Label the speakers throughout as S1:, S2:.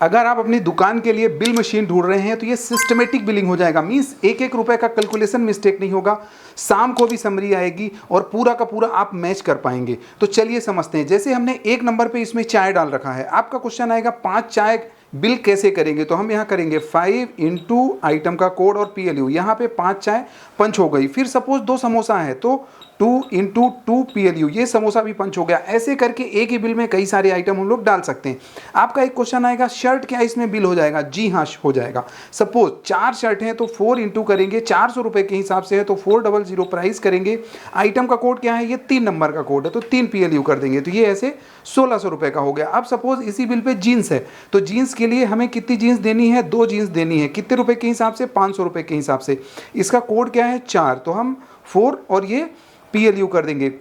S1: अगर आप अपनी दुकान के लिए बिल मशीन ढूंढ रहे हैं तो ये सिस्टमेटिक बिलिंग हो जाएगा, मींस एक एक रुपए का कैलकुलेशन मिस्टेक नहीं होगा, शाम को भी समरी आएगी और पूरा का पूरा आप मैच कर पाएंगे। तो चलिए समझते हैं। जैसे हमने एक नंबर पे इसमें चाय डाल रखा है, आपका क्वेश्चन आएगा 5 चाय बिल कैसे करेंगे, तो हम यहाँ करेंगे 5 इंटू आइटम का कोड और PLU, यहाँ पे 5 चाय पंच हो गई। फिर सपोज 2 समोसा है तो 2 इंटू 2 PLU, ये समोसा भी पंच हो गया। ऐसे करके एक ही बिल में कई सारे आइटम हम लोग डाल सकते हैं। आपका एक क्वेश्चन आएगा शर्ट क्या इसमें बिल हो जाएगा, जी हाँ हो जाएगा। सपोज 4 शर्ट हैं तो 4 इंटू करेंगे, 400 रुपये के हिसाब से है तो 400 प्राइस करेंगे। आइटम का कोड क्या है, ये 3 नंबर का कोड है तो 3 PLU कर देंगे, तो ये ऐसे 1600 रुपये का हो गया। अब सपोज इसी बिल पे जीन्स है तो जीन्स के लिए हमें कितनी जीन्स देनी है, 2 जीन्स देनी है, कितने रुपए के हिसाब से, 500 रुपये के हिसाब से। इसका कोड क्या है 4, तो हम 4 और ये PLU कर देंगे।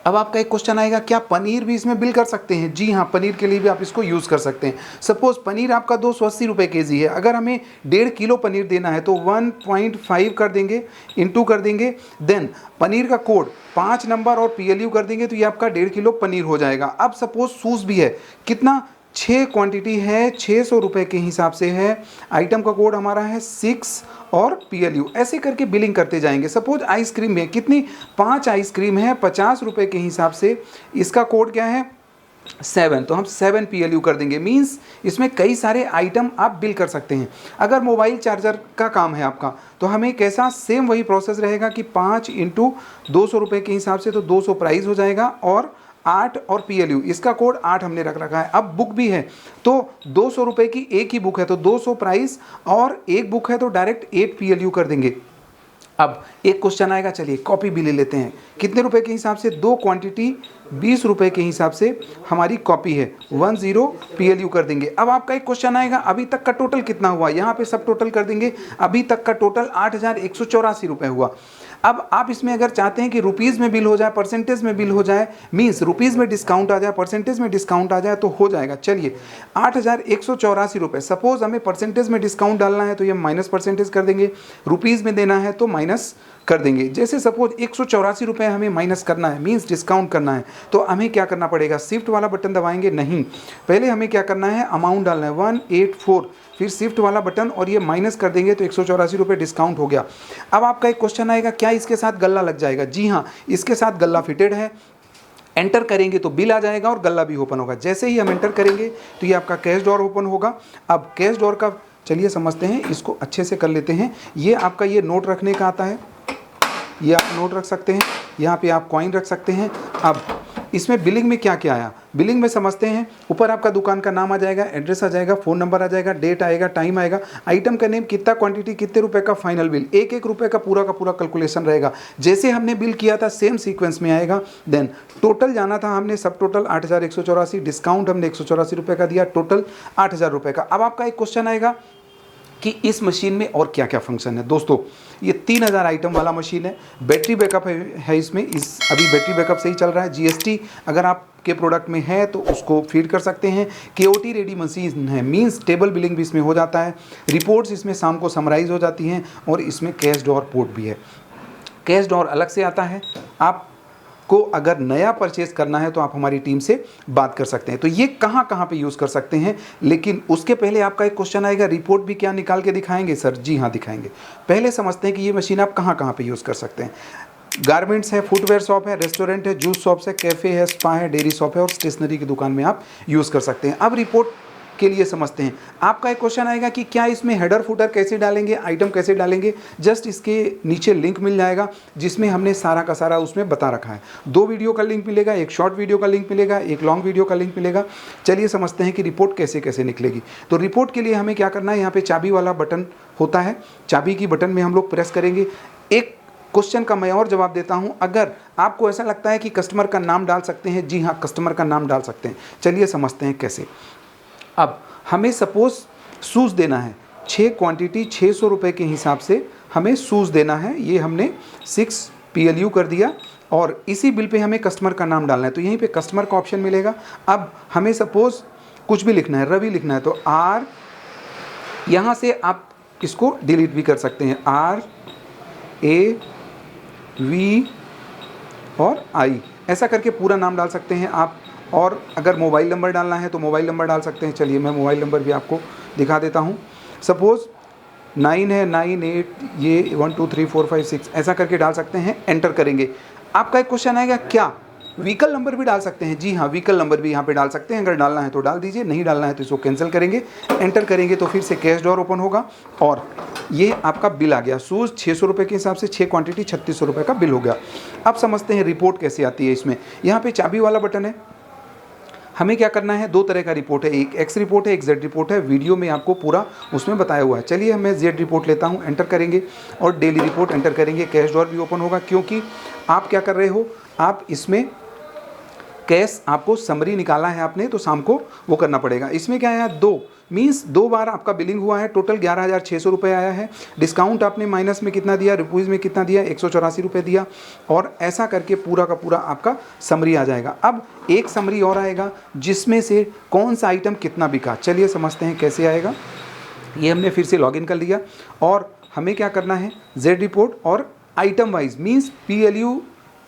S1: अब आपका एक क्वेश्चन आएगा क्या पनीर भी इसमें बिल कर सकते हैं, जी हाँ पनीर के लिए भी आप इसको यूज़ कर सकते हैं। सपोज पनीर आपका 280 रुपये केजी है, अगर हमें 1.5 किलो पनीर देना है तो 1.5 कर देंगे, इंटू कर देंगे, देन पनीर का कोड 5 नंबर और PLU कर देंगे तो ये आपका 1.5 किलो पनीर हो जाएगा। अब सपोज सूस भी है, कितना 6 क्वांटिटी है, 600 रुपये के हिसाब से है, आइटम का कोड हमारा है 6 और PLU, ऐसे करके बिलिंग करते जाएंगे। सपोज आइसक्रीम है, कितनी 5 आइसक्रीम है 50 रुपये के हिसाब से, इसका कोड क्या है 7, तो हम 7 PLU कर देंगे। मींस इसमें कई सारे आइटम आप बिल कर सकते हैं। अगर मोबाइल चार्जर का काम है आपका तो हमें कैसा सेम वही प्रोसेस रहेगा कि 5 इंटू 200 रुपये के हिसाब से तो 200 प्राइस हो जाएगा और 8 और PLU, इसका कोड 8 हमने रख रखा है। अब बुक भी है तो 200 रुपये की एक ही बुक है तो 200 प्राइस और एक बुक है तो डायरेक्ट 8 PLU कर देंगे। अब एक क्वेश्चन आएगा, चलिए कॉपी भी ले लेते हैं, कितने रुपए के हिसाब से, 2 क्वांटिटी 20 रुपये के हिसाब से हमारी कॉपी है, 10 PLU कर देंगे। अब आपका एक क्वेश्चन आएगा अभी तक का टोटल कितना हुआ, यहाँ पे सब टोटल कर देंगे। अभी तक का टोटल 8184 रुपये हुआ। अब आप इसमें अगर चाहते हैं कि रुपीज़ में बिल हो जाए, परसेंटेज में बिल हो जाए, मीन्स रुपीज़ में डिस्काउंट आ जाए, परसेंटेज में डिस्काउंट आ जाए तो हो जाएगा। चलिए 8184 रुपये, सपोज हमें परसेंटेज में डिस्काउंट डालना है तो ये माइनस परसेंटेज कर देंगे, रुपीज़ में देना है तो माइनस कर देंगे। जैसे सपोज 184 रुपये हमें माइनस करना है, मीन्स डिस्काउंट करना है, तो हमें क्या करना पड़ेगा, शिफ्ट वाला बटन दबाएंगे, नहीं पहले हमें क्या करना है, अमाउंट डालना है 184, फिर शिफ्ट वाला बटन और ये माइनस कर देंगे तो 184 रुपये डिस्काउंट हो गया। अब आपका एक क्वेश्चन आएगा क्या इसके साथ गल्ला लग जाएगा, जी हाँ इसके साथ गल्ला फिटेड है। एंटर करेंगे तो बिल आ जाएगा और गल्ला भी ओपन होगा। जैसे ही हम एंटर करेंगे तो ये आपका कैश ड्रॉअर ओपन होगा। अब कैश ड्रॉअर का चलिए समझते हैं, इसको अच्छे से कर लेते हैं। ये आपका ये नोट रखने का आता है, ये आप नोट रख सकते हैं, यहाँ पे आप कॉइन रख सकते हैं। अब इसमें बिलिंग में क्या क्या आया, बिलिंग में समझते हैं। ऊपर आपका दुकान का नाम आ जाएगा, एड्रेस आ जाएगा, फ़ोन नंबर आ जाएगा, डेट आएगा, टाइम आएगा, आइटम का नेम, कितना क्वांटिटी, कितने रुपए का फाइनल बिल, एक एक रुपए का पूरा कैलकुलेशन रहेगा। जैसे हमने बिल किया था सेम सीक्वेंस में आएगा। देन टोटल जाना था हमने, सब टोटल 8184, डिस्काउंट हमने 184 रुपये का दिया, टोटल 8000 रुपये का। अब आपका एक क्वेश्चन आएगा कि इस मशीन में और क्या क्या फंक्शन है। दोस्तों ये 3000 आइटम वाला मशीन है, बैटरी बैकअप है इसमें, अभी बैटरी बैकअप से ही चल रहा है। GST अगर आपके प्रोडक्ट में है तो उसको फीड कर सकते हैं। KOT रेडी मशीन है, मींस टेबल बिलिंग भी इसमें हो जाता है। रिपोर्ट्स इसमें शाम को समराइज हो जाती हैं और इसमें कैश ड्रॉअर पोर्ट भी है। कैश ड्रॉअर अलग से आता है, आप को अगर नया परचेज करना है तो आप हमारी टीम से बात कर सकते हैं। तो ये कहाँ पे यूज़ कर सकते हैं, लेकिन उसके पहले आपका एक क्वेश्चन आएगा, रिपोर्ट भी क्या निकाल के दिखाएंगे सर, जी हाँ दिखाएंगे। पहले समझते हैं कि ये मशीन आप कहाँ पे यूज़ कर सकते हैं। गारमेंट्स है, फुटवेयर शॉप है, रेस्टोरेंट है, जूस शॉप्स है, कैफ़े है, स्पा है, डेयरी शॉप है और स्टेशनरी की दुकान में आप यूज़ कर सकते हैं। अब रिपोर्ट के लिए समझते हैं। आपका एक क्वेश्चन आएगा कि क्या इसमें हेडर फुटर कैसे डालेंगे, आइटम कैसे डालेंगे। जस्ट इसके नीचे लिंक मिल जाएगा जिसमें हमने सारा का सारा उसमें बता रखा है। 2 वीडियो का लिंक मिलेगा, एक शॉर्ट वीडियो का लिंक मिलेगा, एक लॉन्ग वीडियो का लिंक मिलेगा। चलिए समझते हैं कि रिपोर्ट कैसे कैसे निकलेगी। तो रिपोर्ट के लिए हमें क्या करना है, यहाँ पे चाबी वाला बटन होता है, चाबी की बटन में हम लोग प्रेस करेंगे। एक क्वेश्चन का मैं और जवाब देता हूं, अगर आपको ऐसा लगता है कि कस्टमर का नाम डाल सकते हैं, जी हाँ कस्टमर का नाम डाल सकते हैं। चलिए समझते हैं कैसे। अब हमें सपोज शूज़ देना है, 6 क्वांटिटी 600 रुपये के हिसाब से हमें शूज़ देना है। ये हमने 6 PLU कर दिया और इसी बिल पे हमें कस्टमर का नाम डालना है, तो यहीं पे कस्टमर का ऑप्शन मिलेगा। अब हमें सपोज कुछ भी लिखना है, रवि लिखना है, तो R, यहाँ से आप इसको डिलीट भी कर सकते हैं, RAV और I, ऐसा करके पूरा नाम डाल सकते हैं आप। और अगर मोबाइल नंबर डालना है तो मोबाइल नंबर डाल सकते हैं। चलिए मैं मोबाइल नंबर भी आपको दिखा देता हूँ। सपोज़ 9 है, 9 8 ये 1 2 3 4 5 6 ऐसा करके डाल सकते हैं, एंटर करेंगे। आपका एक क्वेश्चन आएगा क्या व्हीकल नंबर भी डाल सकते हैं? जी हाँ, व्हीकल नंबर भी यहाँ पे डाल सकते हैं। अगर डालना है तो डाल दीजिए, नहीं डालना है तो इसको कैंसिल करेंगे। एंटर करेंगे तो फिर से कैश ड्रॉअर ओपन होगा और ये आपका बिल आ गया। शूज़ 600 रुपये के हिसाब से 6 क्वांटिटी 3600 रुपये का बिल हो गया। अब समझते हैं रिपोर्ट कैसे आती है इसमें। यहाँ पे चाबी वाला बटन है, हमें क्या करना है, दो तरह का रिपोर्ट है, एक एक्स रिपोर्ट है, एक जेड रिपोर्ट है। वीडियो में आपको पूरा उसमें बताया हुआ है। चलिए मैं जेड रिपोर्ट लेता हूँ, एंटर करेंगे और डेली रिपोर्ट एंटर करेंगे। कैश ड्रॉअर भी ओपन होगा क्योंकि आप क्या कर रहे हो, आप इसमें कैश आपको समरी निकाला है आपने, तो शाम को वो करना पड़ेगा। इसमें क्या है, 2 मीन्स 2 बार आपका बिलिंग हुआ है। टोटल 11,600 रुपये आया है। डिस्काउंट आपने माइनस में कितना दिया, रुपीज़ में कितना दिया, 184 रुपये दिया। और ऐसा करके पूरा का पूरा आपका समरी आ जाएगा। अब एक समरी और आएगा जिसमें से कौन सा आइटम कितना बिका। चलिए समझते हैं कैसे आएगा। ये हमने फिर से लॉगिन कर लिया और हमें क्या करना है, जेड रिपोर्ट और item wise means PLU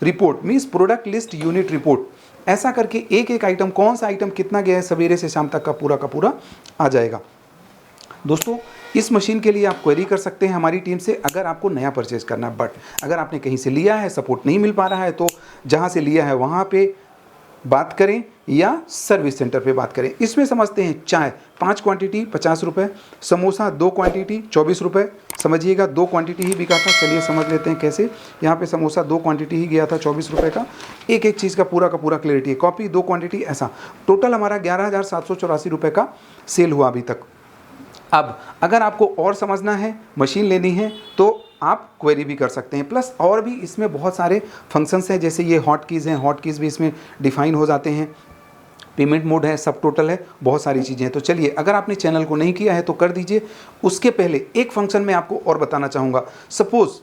S1: report means product list unit report, ऐसा करके एक एक आइटम कौन सा आइटम कितना गया है सवेरे से शाम तक का पूरा आ जाएगा। दोस्तों इस मशीन के लिए आप क्वेरी कर सकते हैं हमारी टीम से अगर आपको नया परचेज करना है। बट अगर आपने कहीं से लिया है, सपोर्ट नहीं मिल पा रहा है, तो जहां से लिया है वहां पे बात करें या सर्विस सेंटर पे बात करें। इसमें समझते हैं चाय 5 क्वांटिटी 50 रुपये, समोसा 2 क्वांटिटी 24 रुपये। समझिएगा 2 क्वांटिटी ही बिका था। चलिए समझ लेते हैं कैसे। यहाँ पे समोसा 2 क्वांटिटी ही गया था 24 रुपये का। एक एक चीज़ का पूरा क्लियरिटी है। कॉफ़ी 2 क्वांटिटी, ऐसा टोटल हमारा 11,784 रुपये का सेल हुआ अभी तक। अब अगर आपको और समझना है, मशीन लेनी है, तो आप क्वेरी भी कर सकते हैं। प्लस और भी इसमें बहुत सारे फंक्शंस हैं, जैसे ये हॉट कीज़ हैं, हॉट कीज़ भी इसमें डिफाइन हो जाते हैं। पेमेंट मोड है, सब टोटल है, बहुत सारी चीज़ें हैं। तो चलिए अगर आपने चैनल को नहीं किया है तो कर दीजिए। उसके पहले एक फंक्शन मैं आपको और बताना चाहूँगा। सपोज़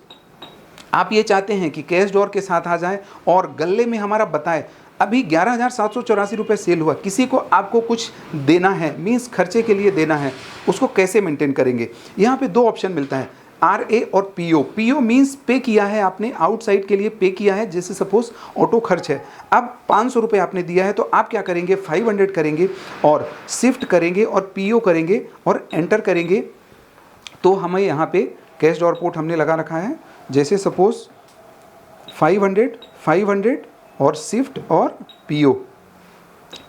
S1: आप ये चाहते हैं कि कैश ड्रॉअर के साथ आ जाए और गल्ले में हमारा बताए अभी 11,784 रुपये सेल हुआ, किसी को आपको कुछ देना है, मीन्स खर्चे के लिए देना है, उसको कैसे मेंटेन करेंगे। यहाँ पे 2 ऑप्शन मिलता है, RA और PO। PO मीन्स पे किया है आपने, आउटसाइड के लिए पे किया है, जैसे सपोज ऑटो खर्च है। अब 500 रुपये आपने दिया है तो आप क्या करेंगे, 500 करेंगे और शिफ्ट करेंगे और PO करेंगे और एंटर करेंगे। तो हमें यहाँ पे कैश ड्रॉअर पोर्ट हमने लगा रखा है, जैसे सपोज 500 और शिफ्ट और PO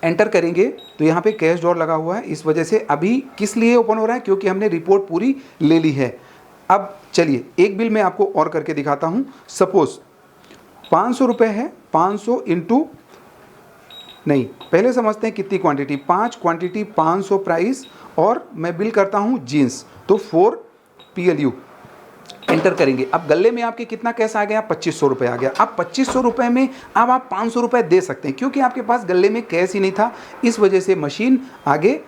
S1: एंटर करेंगे तो यहाँ पे कैश ड्रॉअर लगा हुआ है। इस वजह से अभी किस लिए ओपन हो रहा है, क्योंकि हमने रिपोर्ट पूरी ले ली है। अब चलिए एक बिल मैं आपको और करके दिखाता हूँ। सपोज 500 रुपये है, 500 इंटू नहीं, पहले समझते हैं कितनी क्वांटिटी, 5 क्वांटिटी 500 प्राइस और मैं बिल करता हूँ जीन्स, तो 4 PLU एंटर करेंगे। अब गले में आपके कितना कैश आ गया, 2500 रुपये आ गया। अब 2500 रुपये में अब आप 500 रुपये दे सकते हैं, क्योंकि आपके पास गले में कैश ही नहीं था, इस वजह से मशीन आगे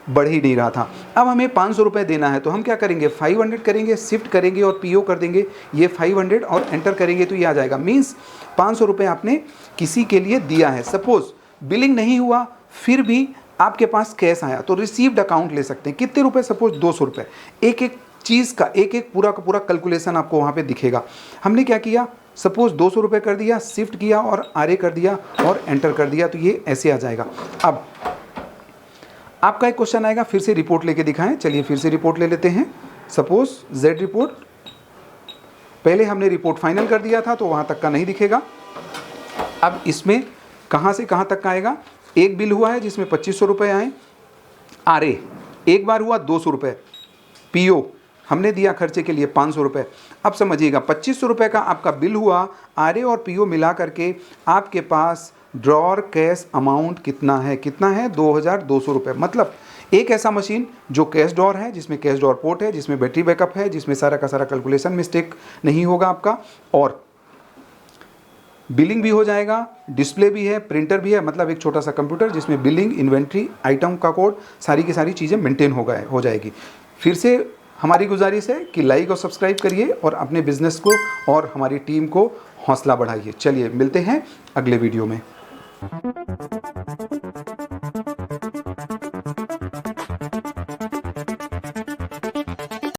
S1: बढ़ ही नहीं रहा था। अब हमें 500 रुपये देना है तो हम क्या करेंगे, 500 करेंगे, शिफ्ट करेंगे और PO कर देंगे, ये 500 और एंटर करेंगे तो ये आ जाएगा। मीन्स 500 रुपये आपने किसी के लिए दिया है। सपोज बिलिंग नहीं हुआ फिर भी आपके पास कैश आया तो रिसीव्ड अकाउंट ले सकते हैं। कितने रुपए, सपोज 200 रुपये। एक एक चीज़ का एक एक पूरा का पूरा कैलकुलेशन आपको वहाँ पे दिखेगा। हमने क्या किया, सपोज 200 रुपये कर दिया, शिफ्ट किया और RA कर दिया और एंटर कर दिया, तो ये ऐसे आ जाएगा। अब आपका एक क्वेश्चन आएगा, फिर से रिपोर्ट लेके दिखाएं। चलिए फिर से रिपोर्ट ले लेते हैं। सपोज जेड रिपोर्ट, पहले हमने रिपोर्ट फाइनल कर दिया था तो वहाँ तक का नहीं दिखेगा। अब इसमें कहाँ से कहाँ तक का आएगा, एक बिल हुआ है जिसमें 2500 रुपये आए, RA एक बार हुआ 200 रुपये, PO हमने दिया खर्चे के लिए 500 रुपये। अब समझिएगा 2500 रुपये का आपका बिल हुआ, RA और PO मिला करके आपके पास ड्रॉअर कैश अमाउंट कितना है, 2200 रुपये। मतलब एक ऐसा मशीन जो कैश ड्रॉअर है, जिसमें कैश ड्रॉअर पोर्ट है, जिसमें बैटरी बैकअप है, जिसमें सारा का सारा कैलकुलेशन मिस्टेक नहीं होगा आपका, और बिलिंग भी हो जाएगा, डिस्प्ले भी है, प्रिंटर भी है। मतलब एक छोटा सा कंप्यूटर जिसमें बिलिंग, इन्वेंट्री, आइटम का कोड, सारी की सारी चीज़ें मेंटेन हो जाएगी। फिर से हमारी गुजारिश है कि लाइक और सब्सक्राइब करिए और अपने बिजनेस को और हमारी टीम को हौसला बढ़ाइए। चलिए मिलते हैं अगले वीडियो में।